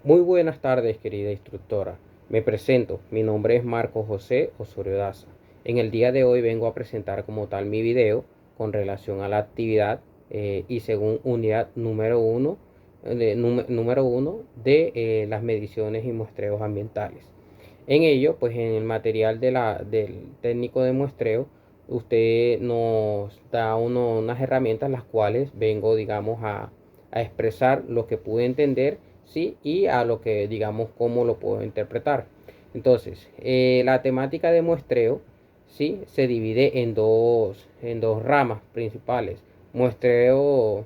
Muy buenas tardes, querida instructora. Me presento, mi nombre es Marco José Osorio Daza. En el día de hoy vengo a presentar como tal mi video con relación a la actividad y según unidad número uno de las mediciones y muestreos ambientales. En ello, pues en el material del técnico de muestreo, usted nos da unas herramientas las cuales vengo, digamos, a expresar lo que pude entender, ¿sí? Y a lo que, digamos, cómo lo puedo interpretar. Entonces, la temática de muestreo, ¿sí? Se divide en dos ramas principales. Muestreo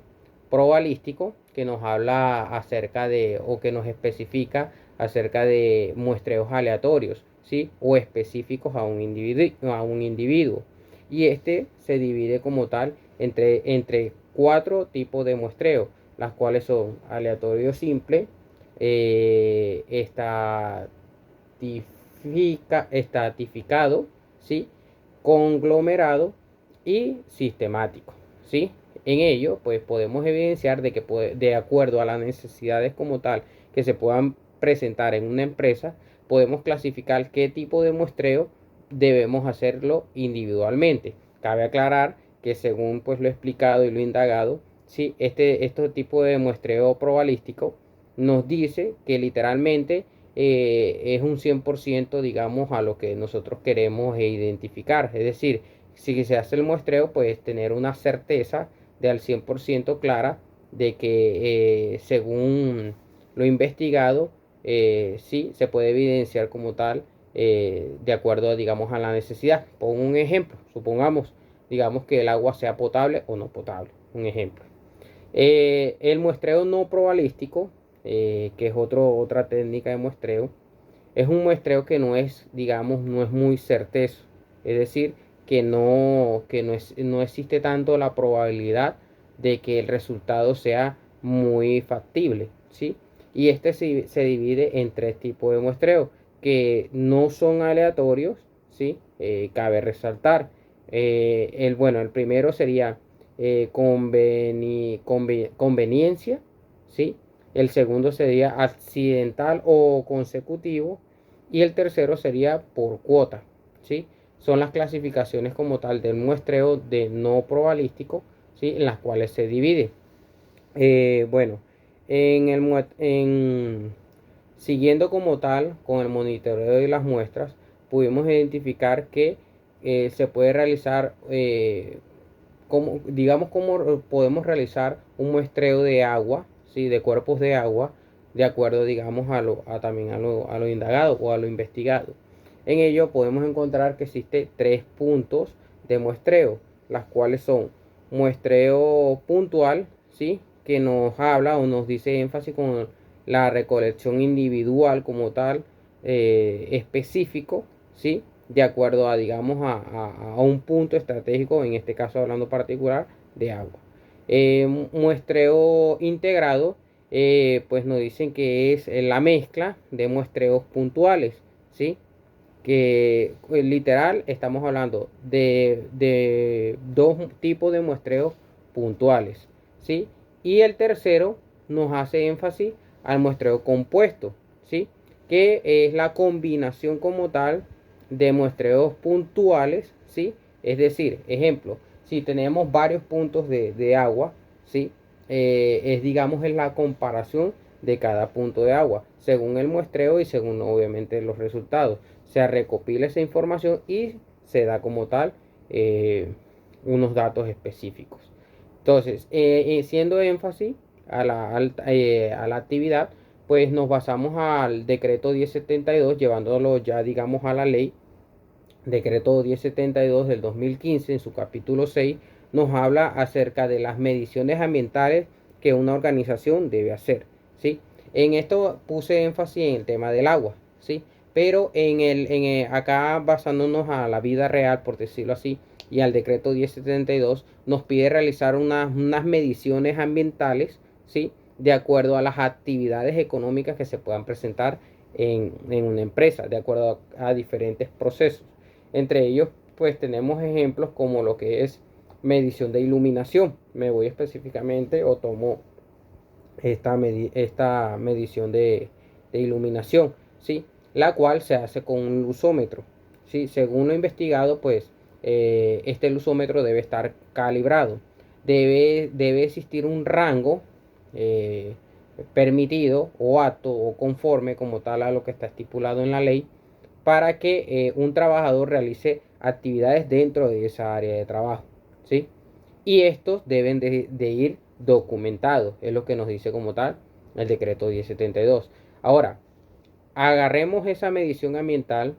probabilístico, que nos habla acerca de, o que nos especifica acerca de muestreos aleatorios, ¿sí? O específicos a un individuo. Y este se divide como tal entre cuatro tipos de muestreo, las cuales son aleatorio simple, estratificado, ¿sí? Conglomerado y sistemático, ¿sí? En ello, pues podemos evidenciar de que de acuerdo a las necesidades como tal que se puedan presentar en una empresa, podemos clasificar qué tipo de muestreo debemos hacerlo individualmente. Cabe aclarar que según pues lo explicado y lo indagado, ¿sí? Este tipo de muestreo probabilístico nos dice que literalmente es un 100%, digamos, a lo que nosotros queremos identificar. Es decir, si se hace el muestreo, pues tener una certeza de al 100% clara de que según lo investigado, sí se puede evidenciar como tal de acuerdo, digamos, a la necesidad. Pongo un ejemplo, supongamos, digamos que el agua sea potable o no potable, un ejemplo. El muestreo no probabilístico, que es otra técnica de muestreo, es un muestreo que no es, digamos, no es muy certero. Es decir, no existe tanto la probabilidad de que el resultado sea muy factible, ¿sí? Y este se divide en tres tipos de muestreo, que no son aleatorios, ¿sí? Cabe resaltar. El primero sería conveniencia, ¿sí? El segundo sería accidental o consecutivo. Y el tercero sería por cuota, ¿sí? Son las clasificaciones como tal del muestreo de no probabilístico, ¿sí? En las cuales se divide. Bueno, siguiendo como tal con el monitoreo de las muestras, pudimos identificar que se puede realizar, digamos, cómo podemos realizar un muestreo de agua, ¿sí? De cuerpos de agua, de acuerdo, digamos, también a lo indagado o a lo investigado. En ello podemos encontrar que existe tres puntos de muestreo, las cuales son muestreo puntual, ¿sí? Que nos habla o nos dice énfasis con la recolección individual como tal, específico, ¿sí? De acuerdo a, digamos, a un punto estratégico, en este caso hablando particular de agua. Muestreo integrado, pues nos dicen que es la mezcla de muestreos puntuales, ¿sí? Que literal estamos hablando de dos tipos de muestreos puntuales, ¿sí? Y el tercero nos hace énfasis al muestreo compuesto, ¿sí? Que es la combinación como tal de muestreos puntuales, ¿sí? Es decir, ejemplo, si tenemos varios puntos de agua, ¿sí? Digamos, es la comparación de cada punto de agua, según el muestreo y según obviamente los resultados. Se recopila esa información y se da como tal eh, unos datos específicos. Entonces, siendo énfasis a la actividad, pues nos basamos al decreto 1072, llevándolo ya, digamos, a la ley. Decreto 1072 del 2015, en su capítulo 6, nos habla acerca de las mediciones ambientales que una organización debe hacer, ¿sí? En esto puse énfasis en el tema del agua, ¿sí? Pero acá basándonos a la vida real, por decirlo así, y al decreto 1072, nos pide realizar unas mediciones ambientales, ¿sí? De acuerdo a las actividades económicas que se puedan presentar en una empresa, de acuerdo a diferentes procesos. Entre ellos, pues tenemos ejemplos como lo que es medición de iluminación. Me voy específicamente o tomo esta medición de iluminación, ¿sí? La cual se hace con un luzómetro, ¿sí? Según lo investigado, pues este luzómetro debe estar calibrado. Debe existir un rango eh, permitido o apto o conforme como tal a lo que está estipulado en la ley para que un trabajador realice actividades dentro de esa área de trabajo, ¿sí? Y estos deben de ir documentados, es lo que nos dice como tal el decreto 1072. Ahora, agarremos esa medición ambiental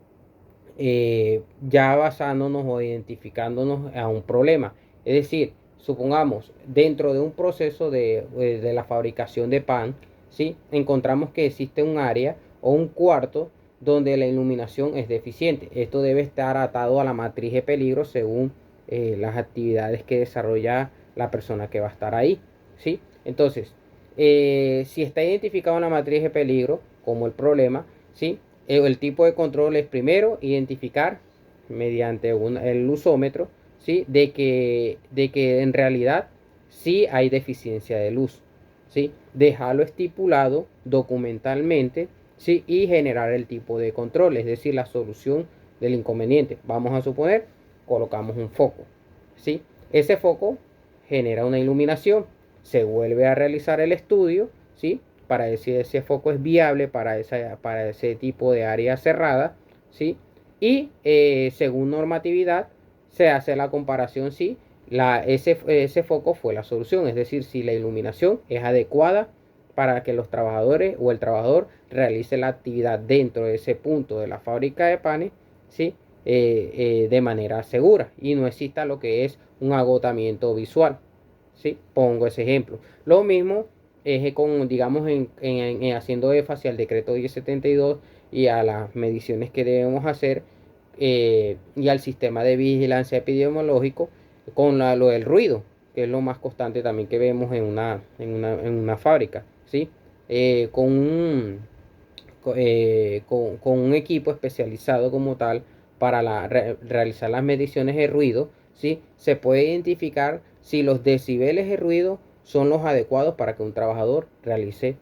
ya basándonos o identificándonos a un problema. Es decir, supongamos, dentro de un proceso de la fabricación de pan, ¿sí? Encontramos que existe un área o un cuarto donde la iluminación es deficiente. Esto debe estar atado a la matriz de peligro según las actividades que desarrolla la persona que va a estar ahí, ¿sí? Entonces, si está identificado en la matriz de peligro como el problema, ¿sí? El tipo de control es primero identificar mediante el luzómetro, ¿sí? De que en realidad sí hay deficiencia de luz, ¿sí? Dejarlo estipulado documentalmente, ¿sí? Y generar el tipo de control, es decir, la solución del inconveniente. Vamos a suponer, colocamos un foco, ¿sí? Ese foco genera una iluminación, se vuelve a realizar el estudio, ¿sí? Para decir si ese foco es viable para ese tipo de área cerrada, ¿sí? Y según normatividad se hace la comparación si ese foco fue la solución, es decir, si la iluminación es adecuada para que los trabajadores o el trabajador realice la actividad dentro de ese punto de la fábrica de panes, ¿sí? De manera segura y no exista lo que es un agotamiento visual, ¿sí? Pongo ese ejemplo. Lo mismo es con, digamos, haciendo énfasis al decreto 1072 y a las mediciones que debemos hacer y al sistema de vigilancia epidemiológico con lo del ruido, que es lo más constante también que vemos en una fábrica, ¿sí? Con con un equipo especializado como tal para realizar las mediciones de ruido, ¿sí? Se puede identificar si los decibeles de ruido son los adecuados para que un trabajador realice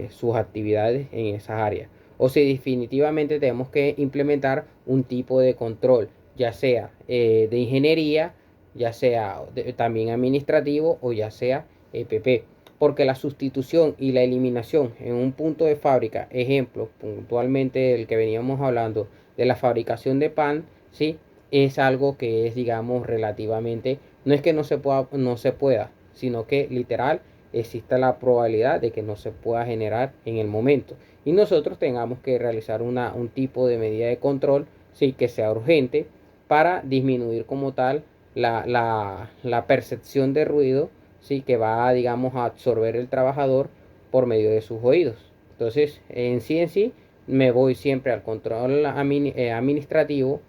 sus actividades en esas áreas. O si definitivamente tenemos que implementar un tipo de control, ya sea de ingeniería, ya sea también administrativo o ya sea EPP, porque la sustitución y la eliminación en un punto de fábrica, ejemplo, puntualmente el que veníamos hablando de la fabricación de pan, ¿sí? Es algo que es, digamos, relativamente, no es que no se pueda, sino que literal existe la probabilidad de que no se pueda generar en el momento. Y nosotros tengamos que realizar un tipo de medida de control, sí, que sea urgente para disminuir como tal la percepción de ruido, ¿sí? Que va, digamos, a absorber el trabajador por medio de sus oídos. Entonces, en sí, me voy siempre al control administrativo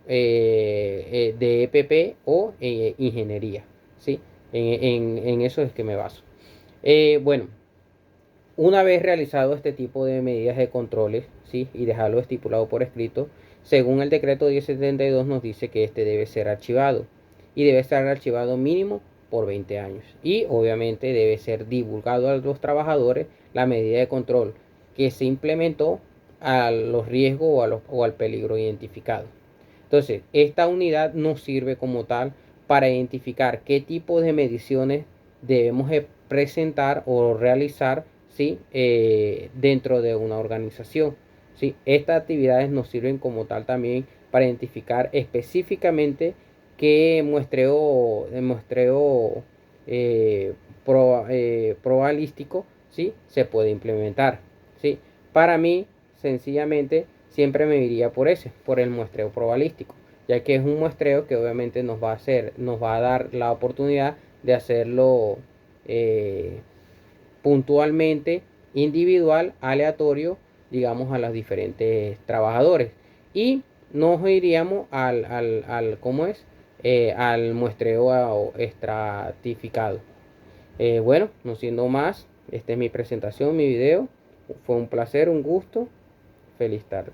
de EPP o ingeniería, ¿sí? En eso es que me baso. Bueno, una vez realizado este tipo de medidas de controles, ¿sí? Y dejarlo estipulado por escrito, según el decreto 1072 nos dice que este debe ser archivado y debe estar archivado mínimo por 20 años. Y obviamente debe ser divulgado a los trabajadores la medida de control que se implementó a los riesgos o al peligro identificado. Entonces, esta unidad nos sirve como tal para identificar qué tipo de mediciones debemos presentar o realizar, ¿sí? Dentro de una organización, ¿sí? Estas actividades nos sirven como tal también para identificar específicamente qué muestreo probabilístico, ¿sí? Se puede implementar, ¿sí? Para mí, sencillamente, siempre me iría por el muestreo probabilístico, ya que es un muestreo que obviamente nos va a dar la oportunidad de hacerlo eh, puntualmente, individual, aleatorio, digamos, a los diferentes trabajadores. Y nos iríamos ¿cómo es? Al muestreo estratificado. Bueno, no siendo más, esta es mi presentación, mi video. Fue un placer, un gusto. Feliz tarde.